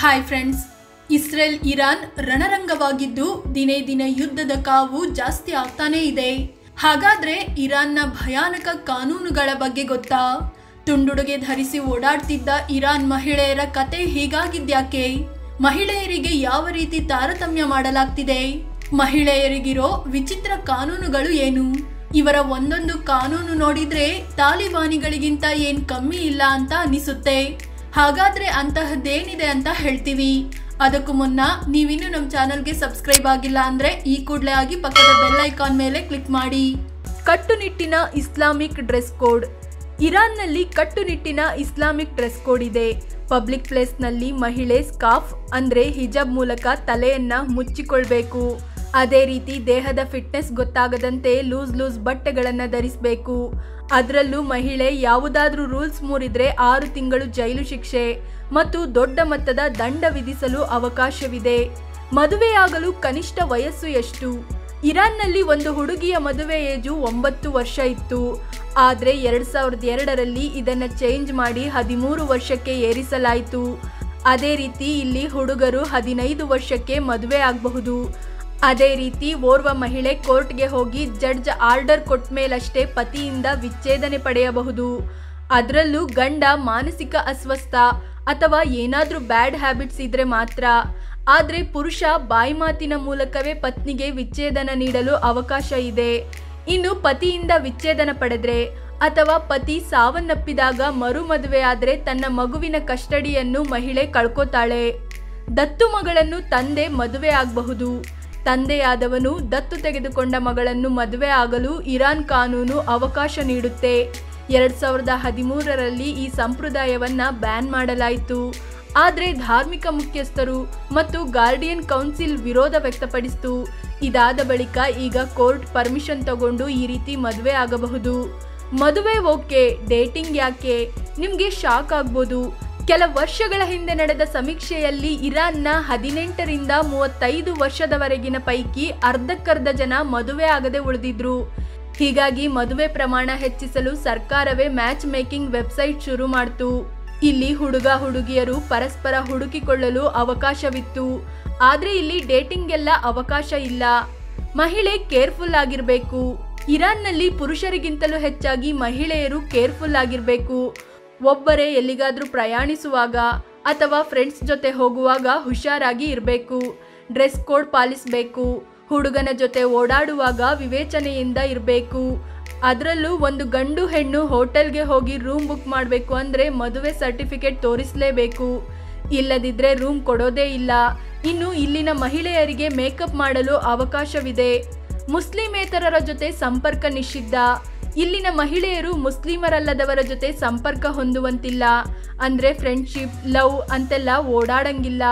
Hi friends, Israel Iran ರಣರಂಗವಾಗಿದ್ದು ದಿನೇ ದಿನೇ ಯುದ್ಧದ ಕಾವು ಜಾಸ್ತಿ ಆಗ್ತಾನೇ ಇದೆ. ಹಾಗಾದ್ರೆ ಇರಾನ್ನ ಭಯಾನಕ ಕಾನೂನುಗಳ ಬಗ್ಗೆ ಗೊತ್ತಾ? ತುಂಡುಡುಗೆ ಧರಿಸಿ ಓಡಾಡ್ತಿದ್ದ ಇರಾನ್ ಮಹಿಳೆಯರ ಕತೆ ಹೀಗಾಗಿದ್ಯಾಕೆ? ಮಹಿಳೆಯರಿಗೆ ಯಾವ ರೀತಿ ತಾರತಮ್ಯ ಮಾಡಲಾಗ್ತಿದೆ? ಮಹಿಳೆಯರಿಗಿರೋ ವಿಚಿತ್ರ ಕಾನೂನುಗಳು ಏನು? ಇವರ ಒಂದೊಂದು ಕಾನೂನು ನೋಡಿದ್ರೆ ತಾಲಿಬಾನಿಗಳಿಗಿಂತ ಏನ್ ಕಮ್ಮಿ ಇಲ್ಲ ಅಂತ ಅನಿಸುತ್ತೆ. ಹಾಗಾದ್ರೆ ಅಂತಹದ್ದೇನಿದೆ ಅಂತ ಹೇಳ್ತೀವಿ. ಅದಕ್ಕೂ ಮುನ್ನ ನೀವಿನ್ನೂ ನಮ್ಮ ಚಾನಲ್ಗೆ ಸಬ್ಸ್ಕ್ರೈಬ್ ಆಗಿಲ್ಲ ಅಂದ್ರೆ ಈ ಕೂಡಲೇ ಆಗಿ ಪಕ್ಕದ ಬೆಲ್ ಐಕಾನ್ ಮೇಲೆ ಕ್ಲಿಕ್ ಮಾಡಿ. ಕಟ್ಟುನಿಟ್ಟಿನ ಇಸ್ಲಾಮಿಕ್ ಡ್ರೆಸ್ ಕೋಡ್. ಇರಾನ್ನಲ್ಲಿ ಕಟ್ಟುನಿಟ್ಟಿನ ಇಸ್ಲಾಮಿಕ್ ಡ್ರೆಸ್ ಕೋಡ್ ಇದೆ. ಪಬ್ಲಿಕ್ ಪ್ಲೇಸ್ನಲ್ಲಿ ಮಹಿಳೆ ಸ್ಕಾರ್ಫ್ ಅಂದ್ರೆ ಹಿಜಾಬ್ ಮೂಲಕ ತಲೆಯನ್ನ ಮುಚ್ಚಿಕೊಳ್ಬೇಕು. ಅದೇ ರೀತಿ ದೇಹದ ಫಿಟ್ನೆಸ್ ಗೊತ್ತಾಗದಂತೆ ಲೂಸ್ ಬಟ್ಟೆಗಳನ್ನು ಧರಿಸಬೇಕು. ಅದರಲ್ಲೂ ಮಹಿಳೆ ಯಾವುದಾದ್ರೂ ರೂಲ್ಸ್ ಮೂರಿದ್ರೆ 6 ತಿಂಗಳು ಜೈಲು ಶಿಕ್ಷೆ ಮತ್ತು ದೊಡ್ಡ ಮೊತ್ತದ ದಂಡ ವಿಧಿಸಲು ಅವಕಾಶವಿದೆ. ಮದುವೆಯಾಗಲು ಕನಿಷ್ಠ ವಯಸ್ಸು ಎಷ್ಟು? ಇರಾನ್ನಲ್ಲಿ ಒಂದು ಹುಡುಗಿಯ ಮದುವೆ ಏಜು 9 ವರ್ಷ ಇತ್ತು. ಆದರೆ 2002ರಲ್ಲಿ ಇದನ್ನು ಚೇಂಜ್ ಮಾಡಿ 13 ವರ್ಷಕ್ಕೆ ಏರಿಸಲಾಯಿತು. ಅದೇ ರೀತಿ ಇಲ್ಲಿ ಹುಡುಗರು 15 ವರ್ಷಕ್ಕೆ ಮದುವೆ ಆಗಬಹುದು. ಅದೇ ರೀತಿ ಓರ್ವ ಮಹಿಳೆ ಕೋರ್ಟ್ಗೆ ಹೋಗಿ ಜಡ್ಜ್ ಆರ್ಡರ್ ಕೊಟ್ಟ ಮೇಲಷ್ಟೇ ಪತಿಯಿಂದ ವಿಚ್ಛೇದನೆ ಪಡೆಯಬಹುದು. ಅದರಲ್ಲೂ ಗಂಡ ಮಾನಸಿಕ ಅಸ್ವಸ್ಥ ಅಥವಾ ಏನಾದರೂ ಬ್ಯಾಡ್ ಹ್ಯಾಬಿಟ್ಸ್ ಇದ್ರೆ ಮಾತ್ರ. ಆದರೆ ಪುರುಷ ಬಾಯಿ ಮಾತಿನ ಮೂಲಕವೇ ಪತ್ನಿಗೆ ವಿಚ್ಛೇದನ ನೀಡಲು ಅವಕಾಶ ಇದೆ. ಇನ್ನು ಪತಿಯಿಂದ ವಿಚ್ಛೇದನ ಪಡೆದ್ರೆ ಅಥವಾ ಪತಿ ಸಾವನ್ನಪ್ಪಿದಾಗ ಮರು ಮದುವೆ ಆದರೆ ತನ್ನ ಮಗುವಿನ ಕಸ್ಟಡಿಯನ್ನು ಮಹಿಳೆ ಕಳ್ಕೋತಾಳೆ. ದತ್ತು ಮಗಳನ್ನು ತಂದೆ ಮದುವೆ ಆಗಬಹುದು. ತಂದೆಯಾದವನು ದತ್ತು ತೆಗೆದುಕೊಂಡ ಮಗಳನ್ನು ಮದುವೆ ಆಗಲು ಇರಾನ್ ಕಾನೂನು ಅವಕಾಶ ನೀಡುತ್ತೆ. 2013ರಲ್ಲಿ ಈ ಸಂಪ್ರದಾಯವನ್ನು ಬ್ಯಾನ್ ಮಾಡಲಾಯಿತು. ಆದರೆ ಧಾರ್ಮಿಕ ಮುಖ್ಯಸ್ಥರು ಮತ್ತು ಗಾರ್ಡಿಯನ್ ಕೌನ್ಸಿಲ್ ವಿರೋಧ ವ್ಯಕ್ತಪಡಿಸಿತು. ಇದಾದ ಬಳಿಕ ಈಗ ಕೋರ್ಟ್ ಪರ್ಮಿಷನ್ ತಗೊಂಡು ಈ ರೀತಿ ಮದುವೆ ಆಗಬಹುದು. ಮದುವೆ ಓಕೆ, ಡೇಟಿಂಗ್ ಯಾಕೆ? ನಿಮಗೆ ಶಾಕ್ ಆಗ್ಬೋದು. ಕೆಲ ವರ್ಷಗಳ ಹಿಂದೆ ನಡೆದ ಸಮೀಕ್ಷೆಯಲ್ಲಿ ಇರಾನ್ನ 18ರಿಂದ 35 ವರ್ಷದವರೆಗಿನ ಪೈಕಿ ಅರ್ಧಕ್ಕರ್ಧ ಜನ ಮದುವೆ ಆಗದೆ ಉಳಿದಿದ್ರು. ಹೀಗಾಗಿ ಮದುವೆ ಪ್ರಮಾಣ ಹೆಚ್ಚಿಸಲು ಸರ್ಕಾರವೇ ಮ್ಯಾಚ್ ಮೇಕಿಂಗ್ ವೆಬ್ಸೈಟ್ ಶುರು ಮಾಡಿತು. ಇಲ್ಲಿ ಹುಡುಗ ಹುಡುಗಿಯರು ಪರಸ್ಪರ ಹುಡುಕಿಕೊಳ್ಳಲು ಅವಕಾಶವಿತ್ತು. ಆದ್ರೆ ಇಲ್ಲಿ ಡೇಟಿಂಗ್ ಎಲ್ಲ ಅವಕಾಶ ಇಲ್ಲ. ಮಹಿಳೆ ಕೇರ್ಫುಲ್ ಆಗಿರಬೇಕು. ಇರಾನ್ನಲ್ಲಿ ಪುರುಷರಿಗಿಂತಲೂ ಹೆಚ್ಚಾಗಿ ಮಹಿಳೆಯರು ಕೇರ್ಫುಲ್ ಆಗಿರಬೇಕು. ಒಬ್ಬರೇ ಎಲ್ಲಿಗಾದ್ರೂ ಪ್ರಯಾಣಿಸುವಾಗ ಅಥವಾ ಫ್ರೆಂಡ್ಸ್ ಜೊತೆ ಹೋಗುವಾಗ ಹುಷಾರಾಗಿ ಇರಬೇಕು. ಡ್ರೆಸ್ ಕೋಡ್ ಪಾಲಿಸಬೇಕು. ಹುಡುಗನ ಜೊತೆ ಓಡಾಡುವಾಗ ವಿವೇಚನೆಯಿಂದ ಇರಬೇಕು. ಅದರಲ್ಲೂ ಒಂದು ಗಂಡು ಹೆಣ್ಣು ಹೋಟೆಲ್ಗೆ ಹೋಗಿ ರೂಮ್ ಬುಕ್ ಮಾಡಬೇಕು ಅಂದರೆ ಮದುವೆ ಸರ್ಟಿಫಿಕೇಟ್ ತೋರಿಸಲೇಬೇಕು. ಇಲ್ಲದಿದ್ದರೆ ರೂಮ್ ಕೊಡೋದೇ ಇಲ್ಲ. ಇನ್ನು ಇಲ್ಲಿನ ಮಹಿಳೆಯರಿಗೆ ಮೇಕಪ್ ಮಾಡಲು ಅವಕಾಶವಿದೆ. ಮುಸ್ಲಿಮೇತರರ ಜೊತೆ ಸಂಪರ್ಕ ನಿಷಿದ್ಧ. ಇಲ್ಲಿನ ಮಹಿಳೆಯರು ಮುಸ್ಲಿಮರಲ್ಲದವರ ಜೊತೆ ಸಂಪರ್ಕ ಹೊಂದುವಂತಿಲ್ಲ. ಅಂದರೆ ಫ್ರೆಂಡ್ಶಿಪ್, ಲವ್ ಅಂತೆಲ್ಲ ಓಡಾಡಂಗಿಲ್ಲ.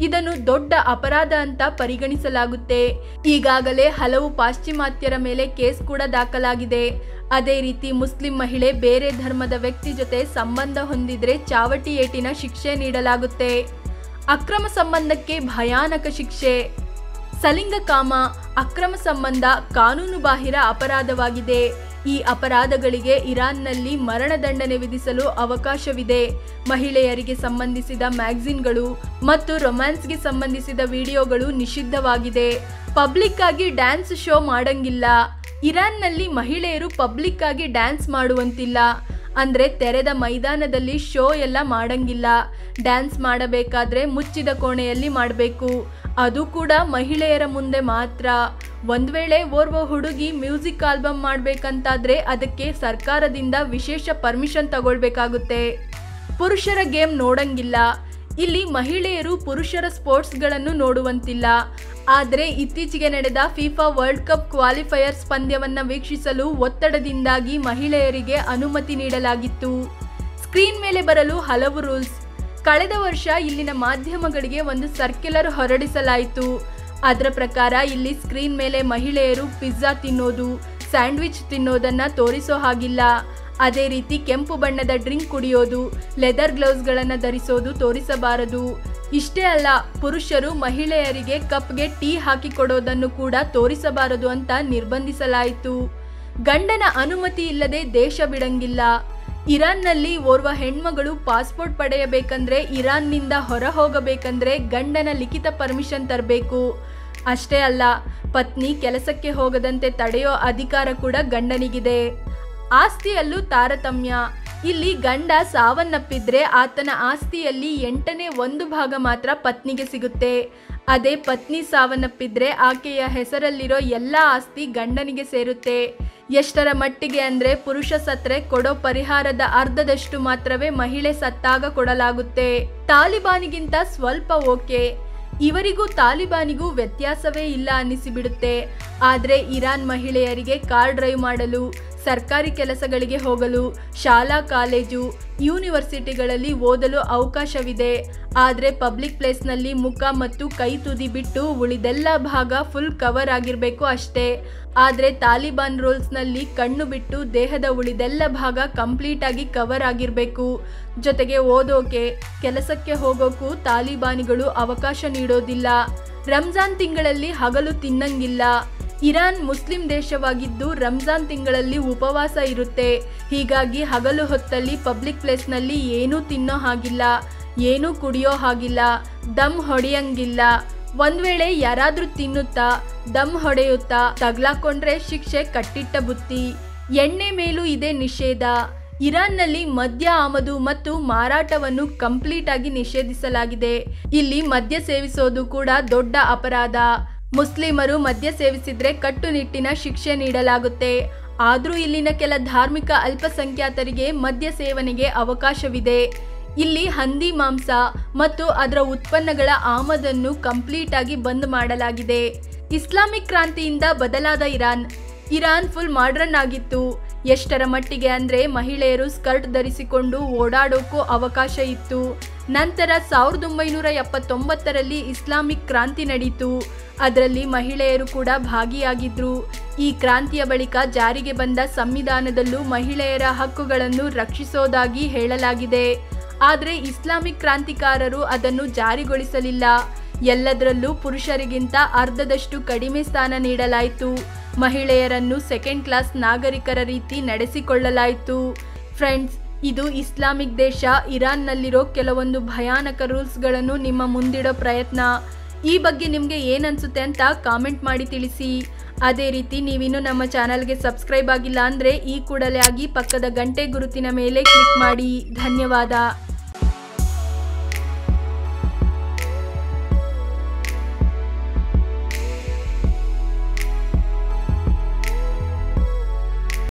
ಇದನ್ನು ದೊಡ್ಡ ಅಪರಾಧ ಅಂತ ಪರಿಗಣಿಸಲಾಗುತ್ತೆ. ಈಗಾಗಲೇ ಹಲವು ಪಾಶ್ಚಿಮಾತ್ಯರ ಮೇಲೆ ಕೇಸ್ ಕೂಡ ದಾಖಲಾಗಿದೆ. ಅದೇ ರೀತಿ ಮುಸ್ಲಿಂ ಮಹಿಳೆ ಬೇರೆ ಧರ್ಮದ ವ್ಯಕ್ತಿ ಜೊತೆ ಸಂಬಂಧ ಹೊಂದಿದ್ರೆ ಚಾವಟಿ ಏಟಿನ ಶಿಕ್ಷೆ ನೀಡಲಾಗುತ್ತೆ. ಅಕ್ರಮ ಸಂಬಂಧಕ್ಕೆ ಭಯಾನಕ ಶಿಕ್ಷೆ. ಸಲಿಂಗಕಾಮ, ಅಕ್ರಮ ಸಂಬಂಧ ಕಾನೂನುಬಾಹಿರ ಅಪರಾಧವಾಗಿದೆ. ಈ ಅಪರಾಧಗಳಿಗೆ ಇರಾನ್ನಲ್ಲಿ ಮರಣದಂಡನೆ ವಿಧಿಸಲು ಅವಕಾಶವಿದೆ. ಮಹಿಳೆಯರಿಗೆ ಸಂಬಂಧಿಸಿದ ಮ್ಯಾಗಝಿನ್ಗಳು ಮತ್ತು ರೊಮ್ಯಾನ್ಸ್ಗೆ ಸಂಬಂಧಿಸಿದ ವಿಡಿಯೋಗಳು ನಿಷಿದ್ಧವಾಗಿದೆ. ಪಬ್ಲಿಕ್ ಆಗಿ ಡ್ಯಾನ್ಸ್ ಶೋ ಮಾಡಂಗಿಲ್ಲ. ಇರಾನ್ನಲ್ಲಿ ಮಹಿಳೆಯರು ಪಬ್ಲಿಕ್ ಆಗಿ ಡ್ಯಾನ್ಸ್ ಮಾಡುವಂತಿಲ್ಲ. ಅಂದರೆ ತೆರೆದ ಮೈದಾನದಲ್ಲಿ ಶೋ ಎಲ್ಲ ಮಾಡಂಗಿಲ್ಲ. ಡ್ಯಾನ್ಸ್ ಮಾಡಬೇಕಾದ್ರೆ ಮುಚ್ಚಿದ ಕೋಣೆಯಲ್ಲಿ ಮಾಡಬೇಕು. ಅದು ಕೂಡ ಮಹಿಳೆಯರ ಮುಂದೆ ಮಾತ್ರ. ಒಂದು ವೇಳೆ ಓರ್ವ ಹುಡುಗಿ ಮ್ಯೂಸಿಕ್ ಆಲ್ಬಮ್ ಮಾಡಬೇಕಂತಾದ್ರೆ ಅದಕ್ಕೆ ಸರ್ಕಾರದಿಂದ ವಿಶೇಷ ಪರ್ಮಿಷನ್ ತಗೊಳ್ಬೇಕಾಗುತ್ತೆ. ಪುರುಷರ ಗೇಮ್ ನೋಡಂಗಿಲ್ಲ. ಇಲ್ಲಿ ಮಹಿಳೆಯರು ಪುರುಷರ ಸ್ಪೋರ್ಟ್ಸ್ಗಳನ್ನು ನೋಡುವಂತಿಲ್ಲ. ಆದರೆ ಇತ್ತೀಚೆಗೆ ನಡೆದ ಫಿಫಾ ವರ್ಲ್ಡ್ ಕಪ್ ಕ್ವಾಲಿಫೈಯರ್ಸ್ ಪಂದ್ಯವನ್ನು ವೀಕ್ಷಿಸಲು ಒತ್ತಡದಿಂದಾಗಿ ಮಹಿಳೆಯರಿಗೆ ಅನುಮತಿ ನೀಡಲಾಗಿತ್ತು. ಸ್ಕ್ರೀನ್ ಮೇಲೆ ಬರಲು ಹಲವು ರೂಲ್ಸ್. ಕಳೆದ ವರ್ಷ ಇಲ್ಲಿನ ಮಾಧ್ಯಮಗಳಿಗೆ ಒಂದು ಸರ್ಕ್ಯುಲರ್ ಹೊರಡಿಸಲಾಯಿತು. ಅದರ ಪ್ರಕಾರ ಇಲ್ಲಿ ಸ್ಕ್ರೀನ್ ಮೇಲೆ ಮಹಿಳೆಯರು ಪಿಜ್ಜಾ ತಿನ್ನೋದು, ಸ್ಯಾಂಡ್ವಿಚ್ ತಿನ್ನೋದನ್ನು ತೋರಿಸೋ ಹಾಗಿಲ್ಲ. ಅದೇ ರೀತಿ ಕೆಂಪು ಬಣ್ಣದ ಡ್ರಿಂಕ್ ಕುಡಿಯೋದು, ಲೆದರ್ ಗ್ಲೌಸ್ಗಳನ್ನು ಧರಿಸೋದು ತೋರಿಸಬಾರದು. ಇಷ್ಟೇ ಅಲ್ಲ, ಪುರುಷರು ಮಹಿಳೆಯರಿಗೆ ಕಪ್ಗೆ ಟೀ ಹಾಕಿಕೊಡೋದನ್ನು ಕೂಡ ತೋರಿಸಬಾರದು ಅಂತ ನಿರ್ಬಂಧಿಸಲಾಯಿತು. ಗಂಡನ ಅನುಮತಿ ಇಲ್ಲದೆ ದೇಶ ಬಿಡಂಗಿಲ್ಲ. ಇರಾನ್ನಲ್ಲಿ ಓರ್ವ ಹೆಣ್ಮಗಳು ಪಾಸ್ಪೋರ್ಟ್ ಪಡೆಯಬೇಕಂದ್ರೆ ಇರಾನ್ನಿಂದ ಹೊರ ಹೋಗಬೇಕಂದ್ರೆ ಗಂಡನ ಲಿಖಿತ ಪರ್ಮಿಷನ್ ತರಬೇಕು. ಅಷ್ಟೇ ಅಲ್ಲ, ಪತ್ನಿ ಕೆಲಸಕ್ಕೆ ಹೋಗದಂತೆ ತಡೆಯೋ ಅಧಿಕಾರ ಕೂಡ ಗಂಡನಿಗಿದೆ. ಆಸ್ತಿಯಲ್ಲೂ ತಾರತಮ್ಯ. ಇಲ್ಲಿ ಗಂಡ ಸಾವನ್ನಪ್ಪಿದ್ರೆ ಆತನ ಆಸ್ತಿಯಲ್ಲಿ 1/8 ಭಾಗ ಮಾತ್ರ ಪತ್ನಿಗೆ ಸಿಗುತ್ತೆ. ಅದೇ ಪತ್ನಿ ಸಾವನ್ನಪ್ಪಿದ್ರೆ ಆಕೆಯ ಹೆಸರಲ್ಲಿರೋ ಎಲ್ಲ ಆಸ್ತಿ ಗಂಡನಿಗೆ ಸೇರುತ್ತೆ. ಎಷ್ಟರ ಮಟ್ಟಿಗೆ ಅಂದ್ರೆ ಪುರುಷ ಸತ್ರೆ ಕೊಡೋ ಪರಿಹಾರದ ಅರ್ಧದಷ್ಟು ಮಾತ್ರವೇ ಮಹಿಳೆ ಸತ್ತಾಗ ಕೊಡಲಾಗುತ್ತೆ. ತಾಲಿಬಾನಿಗಿಂತ ಸ್ವಲ್ಪ ಓಕೆ. ಇವರಿಗೂ ತಾಲಿಬಾನಿಗೂ ವ್ಯತ್ಯಾಸವೇ ಇಲ್ಲ ಅನ್ನಿಸಿಬಿಡುತ್ತೆ. ಆದರೆ ಇರಾನ್ ಮಹಿಳೆಯರಿಗೆ ಕಾರ್ ಡ್ರೈವ್ ಮಾಡಲು, ಸರ್ಕಾರಿ ಕೆಲಸಗಳಿಗೆ ಹೋಗಲು, ಶಾಲಾ ಕಾಲೇಜು ಯೂನಿವರ್ಸಿಟಿಗಳಲ್ಲಿ ಓದಲು ಅವಕಾಶವಿದೆ. ಆದರೆ ಪಬ್ಲಿಕ್ ಪ್ಲೇಸ್ನಲ್ಲಿ ಮುಖ ಮತ್ತು ಕೈ ತುದಿ ಬಿಟ್ಟು ಉಳಿದೆಲ್ಲ ಭಾಗ ಫುಲ್ ಕವರ್ ಆಗಿರಬೇಕು ಅಷ್ಟೇ. ಆದರೆ ತಾಲಿಬಾನ್ ರೂಲ್ಸ್ನಲ್ಲಿ ಕಣ್ಣು ಬಿಟ್ಟು ದೇಹದ ಉಳಿದೆಲ್ಲ ಭಾಗ ಕಂಪ್ಲೀಟ್ ಆಗಿ ಕವರ್ ಆಗಿರಬೇಕು. ಜೊತೆಗೆ ಓದೋಕೆ, ಕೆಲಸಕ್ಕೆ ಹೋಗೋಕ್ಕೂ ತಾಲಿಬಾನಿಗಳು ಅವಕಾಶ ನೀಡೋದಿಲ್ಲ. ರಂಜಾನ್ ತಿಂಗಳಲ್ಲಿ ಹಗಲು ತಿನ್ನಂಗಿಲ್ಲ. ಇರಾನ್ ಮುಸ್ಲಿಂ ದೇಶವಾಗಿದ್ದು ರಂಜಾನ್ ತಿಂಗಳಲ್ಲಿ ಉಪವಾಸ ಇರುತ್ತೆ. ಹೀಗಾಗಿ ಹಗಲು ಹೊತ್ತಲ್ಲಿ ಪಬ್ಲಿಕ್ ಪ್ಲೇಸ್ನಲ್ಲಿ ಏನೂ ತಿನ್ನೋ ಹಾಗಿಲ್ಲ, ಏನೂ ಕುಡಿಯೋ ಹಾಗಿಲ್ಲ, ದಮ್ ಹೊಡೆಯಂಗಿಲ್ಲ. ಒಂದ್ ವೇಳೆ ಯಾರಾದ್ರೂ ತಿನ್ನುತ್ತಾ ದಮ್ ಹೊಡೆಯುತ್ತಾ ತಗ್ಲಾಕೊಂಡ್ರೆ ಶಿಕ್ಷೆ ಕಟ್ಟಿಟ್ಟ ಬುತ್ತಿ. ಎಣ್ಣೆ ಮೇಲೂ ಇದೆ ನಿಷೇಧ. ಇರಾನ್ನಲ್ಲಿ ಮದ್ಯ ಆಮದು ಮತ್ತು ಮಾರಾಟವನ್ನು ಕಂಪ್ಲೀಟ್ ಆಗಿ ನಿಷೇಧಿಸಲಾಗಿದೆ. ಇಲ್ಲಿ ಮದ್ಯ ಸೇವಿಸೋದು ಕೂಡ ದೊಡ್ಡ ಅಪರಾಧ. ಮುಸ್ಲಿಮರು ಮದ್ಯ ಸೇವಿಸಿದ್ರೆ ಕಟ್ಟುನಿಟ್ಟಿನ ಶಿಕ್ಷೆ ನೀಡಲಾಗುತ್ತೆ. ಆದರೂ ಇಲ್ಲಿನ ಕೆಲ ಧಾರ್ಮಿಕ ಅಲ್ಪಸಂಖ್ಯಾತರಿಗೆ ಮದ್ಯ ಸೇವನೆಗೆ ಅವಕಾಶವಿದೆ. ಇಲ್ಲಿ ಹಂದಿ ಮಾಂಸ ಮತ್ತು ಅದರ ಉತ್ಪನ್ನಗಳ ಆಮದನ್ನು ಕಂಪ್ಲೀಟ್ ಆಗಿ ಬಂದ್ ಮಾಡಲಾಗಿದೆ. ಇಸ್ಲಾಮಿಕ್ ಕ್ರಾಂತಿಯಿಂದ ಬದಲಾದ ಇರಾನ್ ಫುಲ್ ಮಾಡರ್ನ್ ಆಗಿತ್ತು. ಎಷ್ಟರ ಮಟ್ಟಿಗೆ ಅಂದ್ರೆ ಮಹಿಳೆಯರು ಸ್ಕರ್ಟ್ ಧರಿಸಿಕೊಂಡು ಓಡಾಡೋಕ್ಕೂ ಅವಕಾಶ ಇತ್ತು. ನಂತರ 1979ರಲ್ಲಿ ಇಸ್ಲಾಮಿಕ್ ಕ್ರಾಂತಿ ನಡೀತು. ಅದರಲ್ಲಿ ಮಹಿಳೆಯರು ಕೂಡ ಭಾಗಿಯಾಗಿದ್ರು. ಈ ಕ್ರಾಂತಿಯ ಬಳಿಕ ಜಾರಿಗೆ ಬಂದ ಸಂವಿಧಾನದಲ್ಲೂ ಮಹಿಳೆಯರ ಹಕ್ಕುಗಳನ್ನು ರಕ್ಷಿಸೋದಾಗಿ ಹೇಳಲಾಗಿದೆ. ಆದರೆ ಇಸ್ಲಾಮಿಕ್ ಕ್ರಾಂತಿಕಾರರು ಅದನ್ನು ಜಾರಿಗೊಳಿಸಲಿಲ್ಲ. ಎಲ್ಲದರಲ್ಲೂ ಪುರುಷರಿಗಿಂತ ಅರ್ಧದಷ್ಟು ಕಡಿಮೆ ಸ್ಥಾನ ನೀಡಲಾಯಿತು. ಮಹಿಳೆಯರನ್ನು ಸೆಕೆಂಡ್ ಕ್ಲಾಸ್ ನಾಗರಿಕರ ರೀತಿ ನಡೆಸಿಕೊಳ್ಳಲಾಯಿತು. ಫ್ರೆಂಡ್ಸ್, ಇದು ಇಸ್ಲಾಮಿಕ್ ದೇಶ ಇರಾನ್ನಲ್ಲಿರೋ ಕೆಲವೊಂದು ಭಯಾನಕ ರೂಲ್ಸ್ಗಳನ್ನು ನಿಮ್ಮ ಮುಂದಿಡೋ ಪ್ರಯತ್ನ. ಈ ಬಗ್ಗೆ ನಿಮಗೆ ಏನನ್ಸುತ್ತೆ ಅಂತ ಕಾಮೆಂಟ್ ಮಾಡಿ ತಿಳಿಸಿ. ಅದೇ ರೀತಿ ನೀವಿನ್ನೂ ನಮ್ಮ ಚಾನಲ್ಗೆ ಸಬ್ಸ್ಕ್ರೈಬ್ ಆಗಿಲ್ಲ ಅಂದರೆ ಈ ಕೂಡಲೇ ಆಗಿ ಪಕ್ಕದ ಗಂಟೆ ಗುರುತಿನ ಮೇಲೆ ಕ್ಲಿಕ್ ಮಾಡಿ. ಧನ್ಯವಾದ.